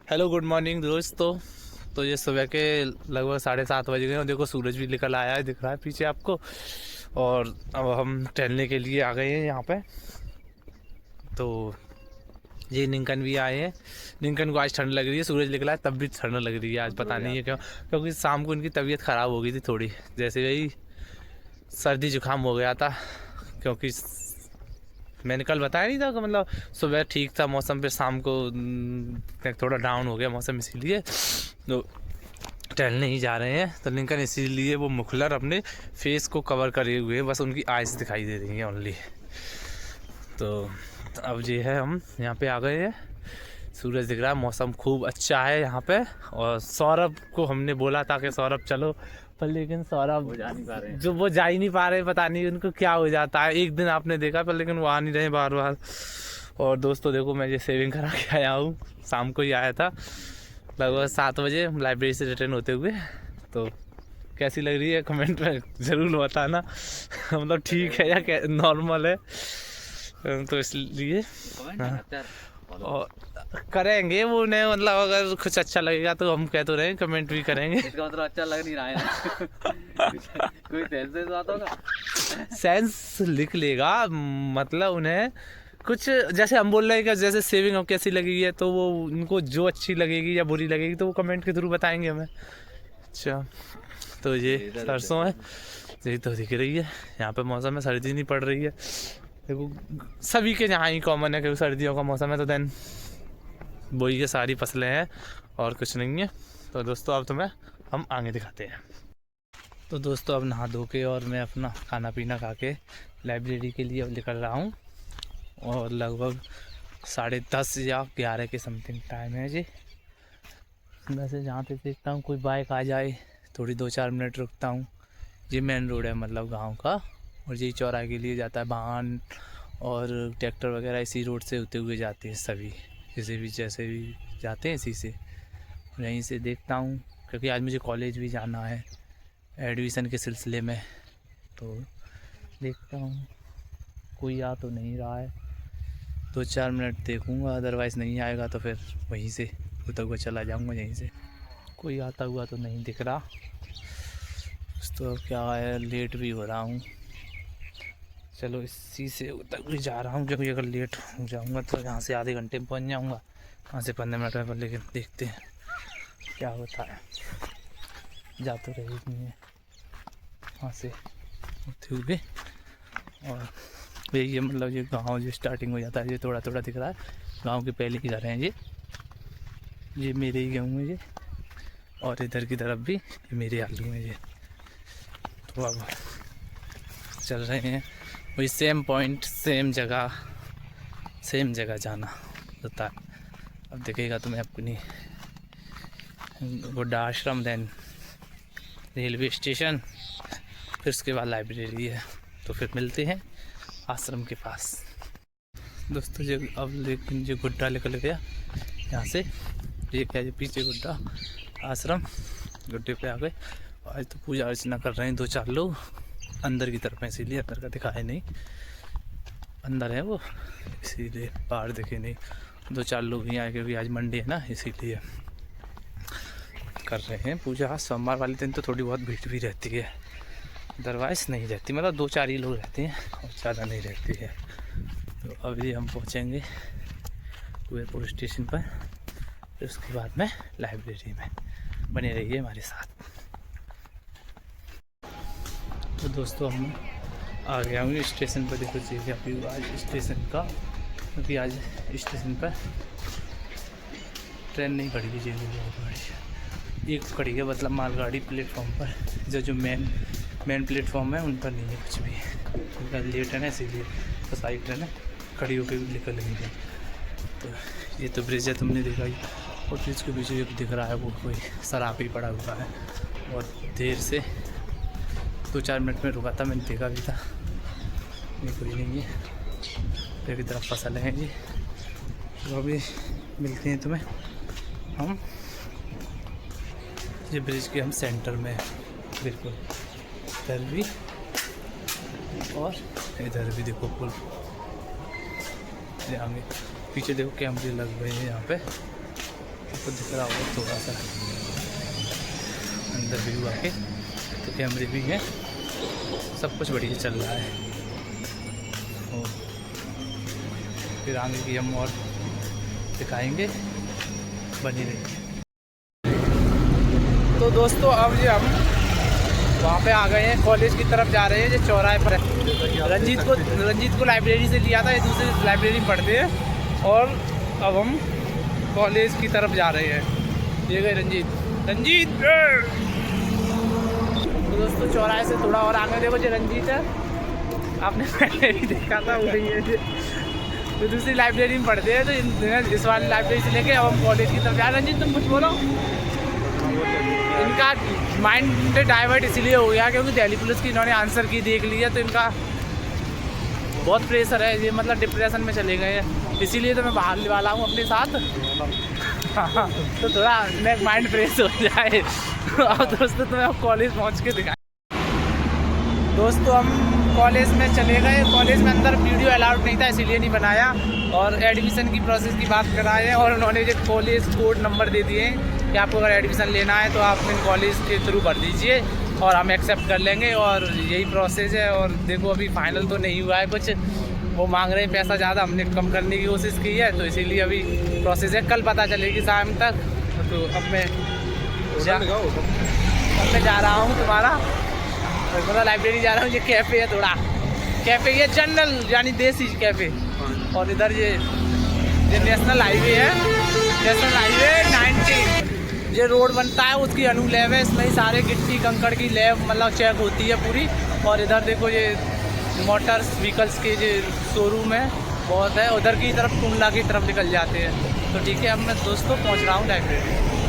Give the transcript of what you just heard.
Hello good morning दोस्तों। तो ये सुबह के लगभग 7:30 बज गए और देखो सूरज भी निकल आया है, दिख रहा है पीछे आपको। और अब हम टहलने के लिए आ गए हैं यहाँ पे। तो ये निंकन भी आए हैं। निंकन को आज ठंड लग रही है, सूरज निकला है तब भी ठंड लग रही है आज, पता नहीं है क्यों। क्योंकि शाम को इनकी तबीयत ख़राब हो गई थी थोड़ी, जैसे वही सर्दी जुकाम हो गया था। क्योंकि मैंने कल बताया नहीं था कि मतलब सुबह ठीक था मौसम, फिर शाम को थोड़ा डाउन हो गया मौसम, इसीलिए तो टहलने ही जा रहे हैं। तो लिंकन इसीलिए वो मुखलर अपने फेस को कवर करे हुए, बस उनकी आइज़ दिखाई दे रही हैं ओनली। तो अब ये है, हम यहाँ पे आ गए हैं, सूरज दिख रहा है, मौसम खूब अच्छा है यहाँ पे। और सौरभ को हमने बोला था कि सौरभ चलो, पर लेकिन सौरभ वो जा नहीं पा रहे हैं। जो वो जा ही नहीं पा रहे, पता नहीं उनको क्या हो जाता है। एक दिन आपने देखा पर लेकिन वो आ नहीं रहे बार बार। और दोस्तों देखो, मैं ये सेविंग करा के आया हूँ, शाम को ही आया था लगभग 7 बजे लाइब्रेरी से रिटर्न होते हुए। तो कैसी लग रही है कमेंट में ज़रूर बताना मतलब ठीक है या नॉर्मल है। तो इसलिए और करेंगे वो, उन्हें मतलब अगर कुछ अच्छा लगेगा तो हम कह तो रहे हैं, कमेंट भी करेंगे। इसका मतलब अच्छा लग नहीं रहा है ना कोई सेंस से बात होगा, सेंस लिख लेगा, मतलब उन्हें कुछ जैसे हम बोल रहे हैं कि जैसे सेविंग अब कैसी लगेगी है, तो वो उनको जो अच्छी लगेगी या बुरी लगेगी तो वो कमेंट के थ्रू बताएंगे हमें। अच्छा, तो ये सरसों है, यही तो दिख रही है। यहाँ पे मौसम में सर्दी नहीं पड़ रही है, देखो सभी के यहाँ ही कॉमन है क्योंकि सर्दियों का मौसम है। तो देन वही ये सारी फसलें हैं और कुछ नहीं है। तो दोस्तों अब तुम्हें हम आगे दिखाते हैं। तो दोस्तों अब नहा धो के और मैं अपना खाना पीना खा के लाइब्रेरी के लिए अब निकल रहा हूँ। और लगभग 10:30 या 11 के समथिंग टाइम है जी। वैसे जहाँ पे देखता हूँ कोई बाइक आ जाए, थोड़ी 2-4 मिनट रुकता हूँ। ये मेन रोड है मतलब गांव का, और यही चौराहे के लिए जाता है वाहन और ट्रैक्टर वगैरह, इसी रोड से होते हुए जाते हैं सभी, जैसे भी जाते हैं इसी से। यहीं से देखता हूँ क्योंकि आज मुझे कॉलेज भी जाना है एडमिशन के सिलसिले में। तो देखता हूँ कोई आ तो नहीं रहा है, 2-4 मिनट देखूँगा, अदरवाइज़ नहीं आएगा तो फिर वहीं से होता हुआ चला जाऊँगा। यहीं से कोई आता हुआ तो नहीं दिख रहा। तो क्या है, लेट भी हो रहा हूँ, चलो इसी से उतर भी जा रहा हूँ क्योंकि अगर लेट हो जाऊँगा तो यहाँ से आधे घंटे में पहुँच जाऊँगा, वहाँ से 15 मिनट में। पर लेकिन देखते हैं क्या होता है, जा तो रही नहीं है वहाँ से होते हुए। और ये मतलब ये गांव जो स्टार्टिंग हो जाता है, ये थोड़ा थोड़ा दिख रहा है, गांव के पहले की घर हैं ये मेरे ही गेहूँ है ये, और इधर की तरफ भी मेरे आलू हैं ये। तो अब चल रहे हैं वही सेम पॉइंट, सेम जगह जाना होता है। अब दिखेगा तुम्हें अपनी बुढ़ा आश्रम, देन रेलवे स्टेशन, फिर उसके बाद लाइब्रेरी है। तो फिर मिलते हैं आश्रम के पास। दोस्तों जो अब लेकिन जो गुड्डा निकल गया यहाँ से, ये क्या, ये पीछे गुड्डा आश्रम, गुड्डे पे आ गए। आज तो पूजा अर्चना कर रहे हैं 2-4 लोग अंदर की तरफ है, इसीलिए अंदर का दिखाए नहीं, अंदर है वो इसीलिए बाहर दिखे नहीं। 2-4 लोग ही आए क्योंकि आज मंडे है ना, इसीलिए कर रहे हैं पूजा। सोमवार वाले दिन तो थोड़ी बहुत भीड़ भी रहती है, अदरवाइज़ नहीं रहती, मतलब 2-4 ही लोग रहते हैं और ज़्यादा नहीं रहती है। तो अभी हम पहुँचेंगे कुएपुर स्टेशन पर, फिर उसके बाद में लाइब्रेरी में। बने रहिए हमारे साथ। तो दोस्तों हम आ गया हूँ स्टेशन पर, देखो जी अभी आज स्टेशन का, क्योंकि आज स्टेशन पर ट्रेन नहीं खड़ी है जी, बहुत बड़ी एक खड़ी है, मतलब मालगाड़ी प्लेटफॉर्म पर। जो मेन प्लेटफॉर्म है उन पर नहीं है कुछ भी, उनका लेट है ना, इसीलिए तो सारी ट्रेनें खड़ी होकर भी निकल रही है। तो ये तो ब्रिज है, तुमने देखा ही, और ब्रिज के पीछे जो दिख रहा है वो कोई शराब ही पड़ा हुआ है। और देर से 2-4 मिनट में रुका था, मैंने देखा भी था, ये कोई नहीं है। पेड़ की तरफ फसल है जी। तो अभी मिलते हैं तुम्हें हम, ये ब्रिज के हम सेंटर में बिल्कुल, इधर भी और इधर भी देखो पुल, आगे पीछे देखो कैमरे लग गए हैं यहाँ पे, आपको दिख रहा होगा थोड़ा सा अंदर व्यू आके, तो कैमरे भी हैं, सब कुछ बढ़िया चल रहा है। और फिर आगे की हम और दिखाएंगे, बनी रहिए। तो दोस्तों अब ये हम वहाँ पे आ गए हैं, कॉलेज की तरफ जा रहे हैं, जो चौराहे पर है। रंजीत को लाइब्रेरी से लिया था, ये दूसरी लाइब्रेरी में पढ़ते हैं, और अब हम कॉलेज की तरफ जा रहे हैं। ये गए रंजीत। तो दोस्तों चौराहे से थोड़ा और आगे देखो, जो रंजीत है, आपने पहले ही देखा था, वही है। तो दूसरी लाइब्रेरी में पढ़ते हैं, तो इस वाली लाइब्रेरी से लेके अब हम कॉलेज की तरफ जा रहे हैं। रंजीत तुम कुछ बोलो। इनका माइंड डाइवर्ट इसलिए हो गया क्योंकि दिल्ली पुलिस की इन्होंने आंसर की देख लिया, तो इनका बहुत प्रेशर है, ये मतलब डिप्रेशन में चले गए हैं, इसीलिए तो मैं बाहर वाला हूँ अपने साथ। हाँ, तो थोड़ा माइंड फ्रेश हो जाए। और दोस्तों तुम्हें अब कॉलेज पहुँच के दिखाएं। दोस्तों हम कॉलेज में चले गए, कॉलेज में अंदर वीडियो अलाउड नहीं था, इसीलिए नहीं बनाया, और एडमिशन की प्रोसेस की बात कराए हैं, और उन्होंने जो कॉलेज कोड नंबर दे दिए कि आपको अगर एडमिशन लेना है तो आप इन कॉलेज के थ्रू भर दीजिए और हम एक्सेप्ट कर लेंगे, और यही प्रोसेस है। और देखो अभी फाइनल तो नहीं हुआ है कुछ, वो मांग रहे हैं पैसा ज़्यादा, हमने कम करने की कोशिश की है, तो इसीलिए अभी प्रोसेस है, कल पता चलेगी शाम तक। तो अब मैं जा रहा हूँ तुम्हारा, मतलब लाइब्रेरी जा रहा हूँ। ये कैफ़े है, थोड़ा कैफ़े, ये जनरल यानी देसी कैफ़े, और इधर ये नेशनल हाईवे है, नेशनल हाईवे 19, ये रोड बनता है उसकी अनु लैब है, इसमें ही सारे गिट्टी कंकड़ की लैब मतलब चेक होती है पूरी। और इधर देखो ये मोटर्स व्हीकल्स के जो शोरूम है बहुत है, उधर की तरफ कुंडला की तरफ निकल जाते हैं। तो ठीक है, अब मैं दोस्तों पहुंच रहा हूँ लाइब्रेरी।